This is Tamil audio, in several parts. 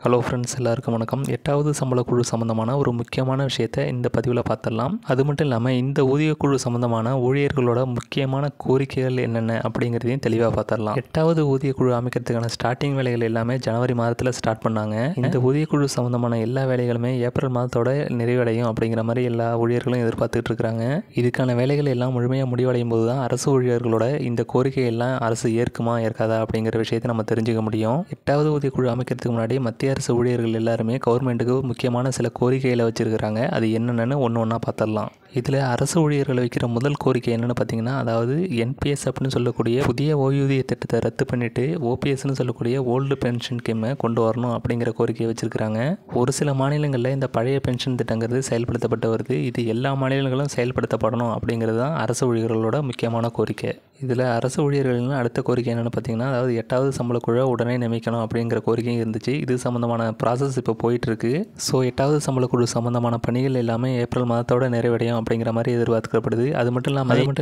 ஹலோ ஃப்ரெண்ட்ஸ், எல்லாருக்கும் வணக்கம். 8வது சம்பள குழு சம்மந்தமான ஒரு முக்கியமான விஷயத்தை இந்த பதிவில் பார்த்துடலாம். அது மட்டும் இல்லாமல் இந்த ஊதியக்குழு சம்மந்தமான ஊழியர்களோட முக்கியமான கோரிக்கைகள் என்னென்ன அப்படிங்கிறதையும் தெளிவாக பார்த்துடலாம். 8வது ஊதியக்குழு அமைக்கிறதுக்கான ஸ்டார்டிங் வேலைகள் எல்லாமே ஜனவரி மாதத்தில் ஸ்டார்ட் பண்ணாங்க. இந்த ஊதியக்குழு சம்மந்தமான எல்லா வேலைகளுமே ஏப்ரல் மாதத்தோட நிறைவடையும் அப்படிங்கிற மாதிரி எல்லா ஊழியர்களும் எதிர்பார்த்துட்டு இருக்கிறாங்க. இதுக்கான வேலைகள் எல்லாம் முழுமையாக முடிவடையும் போது தான் அரசு ஊழியர்களோட இந்த கோரிக்கை எல்லாம் அரசு ஏற்குமா ஏற்காதா அப்படிங்கிற விஷயத்தை நம்ம தெரிஞ்சுக்க முடியும். 8வது ஊதியக்குழு அமைக்கிறதுக்கு முன்னாடி மத்திய அரசு ஊழியர்கள் எல்லாருமே கவர்மெண்ட்டுக்கு முக்கியமான சில கோரிக்கைகளை வச்சுருக்கிறாங்க. அது என்னென்னு ஒன்று ஒன்றா பார்த்துடலாம். இதில் அரசு ஊழியர்களை வைக்கிற முதல் கோரிக்கை என்னென்னு பார்த்தீங்கன்னா, அதாவது என்பிஎஸ் அப்படின்னு சொல்லக்கூடிய புதிய ஓய்வூதிய திட்டத்தை ரத்து பண்ணிவிட்டு ஓபிஎஸ்ன்னு சொல்லக்கூடிய ஓல்டு பென்ஷன் ஸ்கீமை கொண்டு வரணும் அப்படிங்கிற கோரிக்கையை வச்சுருக்கிறாங்க. ஒரு சில மாநிலங்களில் இந்த பழைய பென்ஷன் திட்டங்கிறது செயல்படுத்தப்பட்டு வருது. இது எல்லா மாநிலங்களும் செயல்படுத்தப்படணும் அப்படிங்கிறது தான் அரசு ஊழியர்களோட முக்கியமான கோரிக்கை. இதில் அரசு ஊழியர்களின் அடுத்த கோரிக்கை என்னென்னு பார்த்தீங்கன்னா, அதாவது 8வது சம்பள குழுவை உடனே நியமிக்கணும் அப்படிங்கிற கோரிக்கையும் இருந்துச்சு. இது சம்மந்தமான ப்ராசஸ் இப்போ போயிட்டுருக்கு. ஸோ 8வது சம்பள குழு சம்மந்தமான பணிகள் எல்லாமே ஏப்ரல் மாதத்தோட நிறைவடையும் அப்படிங்கிற மாதிரி எதிர்பார்க்கப்படுது. அது மட்டும்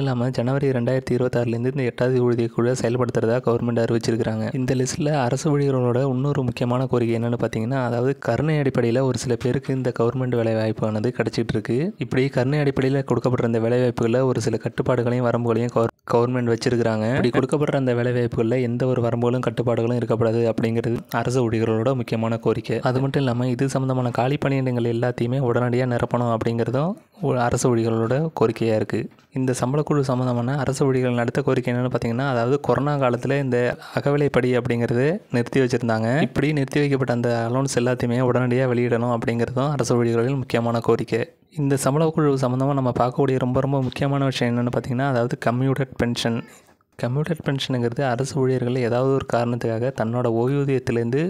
இல்லாமல் ஜனவரி 2026 இந்த 8வது ஊதிய குழு செயல்படுத்துறதா கவர்மெண்ட் அறிவிச்சிருக்கிறாங்க. இந்த லிஸ்ட்டில் அரசு ஊழியர்களோட இன்னொரு முக்கியமான கோரிக்கை என்னென்னு பார்த்தீங்கன்னா, அதாவது கருணை அடிப்படையில் ஒரு சில பேருக்கு இந்த கவர்மெண்ட் வேலைவாய்ப்பானது கிடைச்சிட்டு இருக்கு. இப்படி கருணை அடிப்படையில் கொடுக்கப்படுற இந்த வேலைவாய்ப்புகளில் ஒரு சில கட்டுப்பாடுகளையும் வரம்புகளையும் கவர்மெண்ட் வச்சிருக்கிறாங்க. இப்படி கொடுக்கப்படுற அந்த வேலைவாய்ப்புகளில் எந்த ஒரு வரம்புகளும் கட்டுப்பாடுகளும் இருக்கக்கூடாது அப்படிங்கிறது அரசு ஊழியர்களோட முக்கியமான கோரிக்கை. அது மட்டும் இல்லாமல் இது சம்மந்தமான காலி பணியிடங்கள் எல்லாத்தையுமே உடனடியாக நிரப்பணும் அப்படிங்கிறதும் அரசு ஊழியர்களோட கோரிக்கையாக இருக்குது. இந்த சம்பளக்குழு சம்மந்தமான அரசு ஊழியர்கள் அடுத்த கோரிக்கை என்னென்னு பார்த்தீங்கன்னா, அதாவது கொரோனா காலத்தில் இந்த அகவிலைப்படி அப்படிங்கிறது நிறுத்தி வச்சுருந்தாங்க. இப்படி நிறுத்தி வைக்கப்பட்ட அந்த அலோன்ஸ் எல்லாத்தையுமே உடனடியாக வெளியிடணும் அப்படிங்கிறதும் அரசு ஊழியர்களின் முக்கியமான கோரிக்கை. இந்த சம்பளக்குழு சம்மந்தமாக நம்ம பார்க்கக்கூடிய ரொம்ப முக்கியமான விஷயம் என்னென்னு பார்த்தீங்கன்னா, அதாவது கம்யூட்டட் பென்ஷன். கம்யூட்டட் பென்ஷனுங்கிறது அரசு ஊழியர்கள் ஏதாவது ஒரு காரணத்துக்காக தன்னோட ஓய்வூதியத்திலேருந்து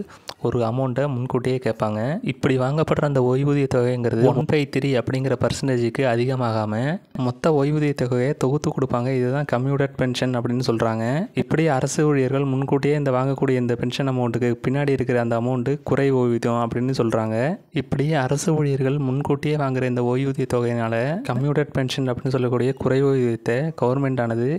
ஒரு அமௌண்ட்டை முன்கூட்டியே கேட்பாங்க. இப்படி வாங்கப்படுற அந்த ஓய்வூதிய தொகைங்கிறது 1/3 அப்படிங்கிற பர்சன்டேஜுக்கு அதிகமாகாமல் மொத்த ஓய்வூதிய தொகையை தொகுத்து கொடுப்பாங்க. இதுதான் கம்யூட்டட் பென்ஷன் அப்படின்னு சொல்கிறாங்க. இப்படி அரசு ஊழியர்கள் முன்கூட்டியே இந்த வாங்கக்கூடிய இந்த பென்ஷன் அமௌண்ட்டுக்கு பின்னாடி இருக்கிற அந்த அமௌண்ட்டு குறை ஓய்வூதியம் அப்படின்னு சொல்கிறாங்க. இப்படி அரசு ஊழியர்கள் முன்கூட்டியே வாங்குகிற இந்த ஓய்வூதிய தொகையினால் கம்யூட்டட் பென்ஷன் அப்படின்னு சொல்லக்கூடிய குறை ஓய்வூதியத்தை கவர்மெண்ட் ஆனது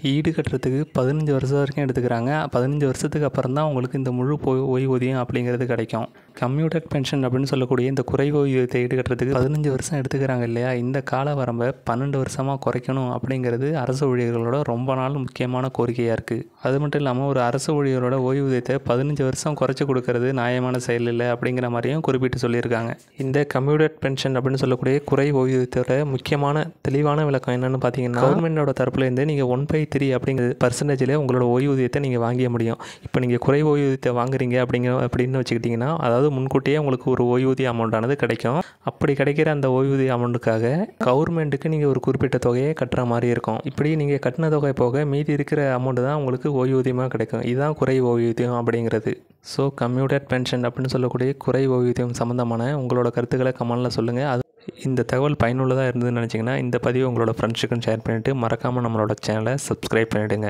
ஈடு கட்டுறதுக்கு 15 வருஷம் வரைக்கும் எடுத்துக்கிறாங்க. 15 வருஷத்துக்கு அப்புறம் தான் உங்களுக்கு இந்த முழு ஓய்வூதியம் அப்படிங்கிறது கிடைக்கும். கம்யூட்டட் பென்ஷன் அப்படின்னு சொல்லக்கூடிய இந்த குறை ஓய்வூதியத்தை ஈடு கட்டுறதுக்கு 15 வருஷம் எடுத்துக்கிறாங்க இல்லையா? இந்த கால வரம்பை 12 வருஷமாக குறைக்கணும் அப்படிங்கிறது அரசு ஊழியர்களோட ரொம்ப நாள் முக்கியமான கோரிக்கையாக இருக்குது. அது மட்டும் இல்லாமல் ஒரு அரசு ஊழியரோட ஓய்வூதியத்தை 15 வருஷம் குறைச்சி கொடுக்கறது நியாயமான செயல் இல்லை அப்படிங்கிற மாதிரியும் குறிப்பிட்டு சொல்லியிருக்காங்க. இந்த கம்யூட்டட் பென்ஷன் அப்படின்னு சொல்லக்கூடிய குறை ஓய்வூதியத்தோட முக்கியமான தெளிவான விளக்கம் என்னென்னு பார்த்தீங்கன்னா, கவர்மெண்டோட தரப்புலேருந்து நீங்கள் 1/3 அப்படிங்கிற பர்சன்டேஜில் உங்களோட ஓய்வூதியத்தை நீங்கள் வாங்கிய முடியும். இப்போ நீங்கள் குறை ஓய்வூதியத்தை வாங்குறீங்க அப்படின்னு வச்சுக்கிட்டிங்கன்னா, அதாவது முன்கூட்டியே உங்களுக்கு ஒரு ஓய்வூதிய அமௌண்ட்டானது கிடைக்கும். அப்படி கிடைக்கிற அந்த ஓய்வூதிய அமௌண்ட்டுக்காக கவர்மெண்ட்டுக்கு நீங்கள் ஒரு குறிப்பிட்ட தொகையை கட்டுற மாதிரி இருக்கும். இப்படி நீங்கள் கட்டின தொகை போக மீதி இருக்கிற அமௌண்ட்டு தான் உங்களுக்கு ஓய்வூதியமாக கிடைக்கும். இதுதான் குறை ஓய்வூதியம் அப்படிங்கிறது. ஸோ கம்யூட்டட் பென்ஷன் அப்படின்னு சொல்லக்கூடிய குறை ஓய்வூதியம் சம்மந்தமான உங்களோட கருத்துக்களை கமெண்ட்டில் சொல்லுங்கள். இந்த தகவல் பயனுள்ளதாக இருந்ததுன்னு நினச்சிங்கன்னா இந்த பதிவை உங்களோட ஃப்ரெண்ட்ஸுக்கும் ஷேர் பண்ணிவிட்டு மறக்காமல் நம்மளோட சேனலை சப்ஸ்கிரைப் பண்ணிவிடுங்க.